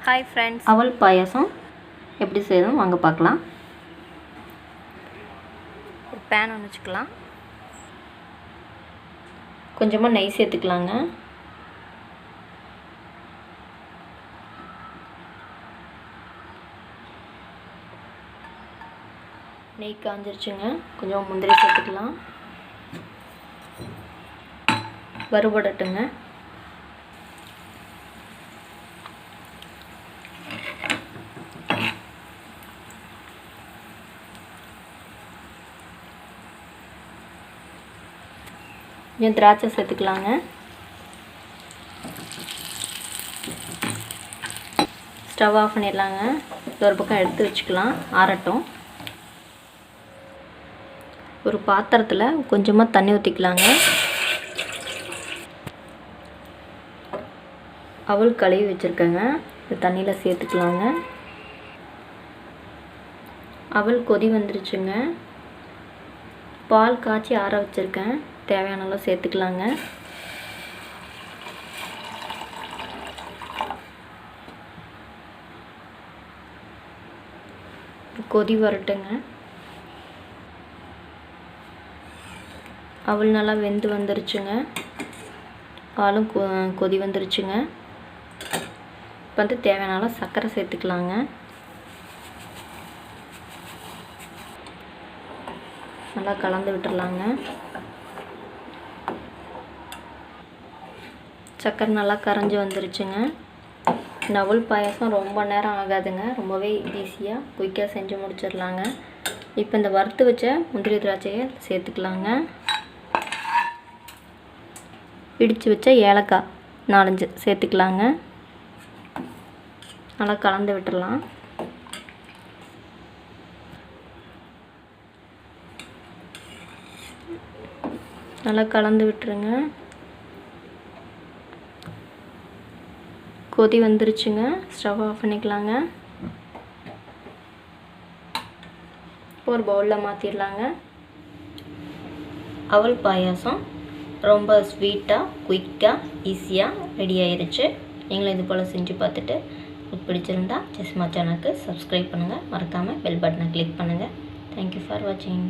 Hi friends. அவல் பாயாசம் எப்படி செய்யணும் வாங்க பார்க்கலாம். ஒரு pan ஒன்று வச்சுக்கலாம். கொஞ்சமாக நெய் சேர்த்துக்கலாங்க. நெய் காஞ்சிருச்சுங்க. கொஞ்சம் முந்திரி சேர்த்துக்கலாம். வறுபடட்டுங்க. கொஞ்சம் திராட்சை சேர்த்துக்கலாங்க. ஸ்டவ் ஆஃப் பண்ணிடலாங்க. ஒரு பக்கம் எடுத்து வச்சுக்கலாம், ஆறட்டும். ஒரு பாத்திரத்தில் கொஞ்சமாக தண்ணி ஊற்றிக்கலாங்க. அவல் கழுவி வச்சுருக்கேங்க, இந்த தண்ணியில் சேர்த்துக்கலாங்க. அவல் கொதி வந்துருச்சுங்க. பால் காய்ச்சி ஆற வச்சுருக்கேன், தேவையான அளவு சேர்த்துக்கலாங்க. கொதி வரட்டுங்க. அவல் நல்லா வெந்து வந்துருச்சுங்க. பாலும் கொதி வந்துருச்சுங்க. இப்போ வந்து தேவையான அளவு சர்க்கரை சேர்த்துக்கலாங்க. நல்லா கலந்து விட்டுடலாங்க. சர்க்கரை நல்லா கரைஞ்சி வந்துருச்சுங்க. இந்த அவல் பாயாசம் ரொம்ப நேரம் ஆகாதுங்க, ரொம்பவே ஈஸியாக குயிக்காக செஞ்சு முடிச்சிடலாங்க. இப்போ இந்த வறுத்து வச்ச முந்திரி திராட்சையை சேர்த்துக்கலாங்க. இடித்து வச்ச ஏலக்காய் 4-5 சேர்த்துக்கலாங்க. நல்லா கலந்து விட்டுடலாம். நல்லா கலந்து விட்டுருங்க. கொதி வந்துருச்சுங்க. ஸ்டவ் ஆஃப் பண்ணிக்கலாங்க. ஒரு பவுலில் மாற்றிடலாங்க. அவல் பாயாசம் ரொம்ப ஸ்வீட்டாக குயிக்காக ஈஸியாக ரெடி ஆயிருச்சு. நீங்களும் இது போல் செஞ்சு பார்த்துட்டு உங்களுக்கு பிடிச்சிருந்தா ஜெஸ்மா சேனலுக்கு சப்ஸ்கிரைப் பண்ணுங்கள். மறக்காமல் பெல் பட்டனை கிளிக் பண்ணுங்கள். தேங்க்யூ ஃபார் வாட்சிங்.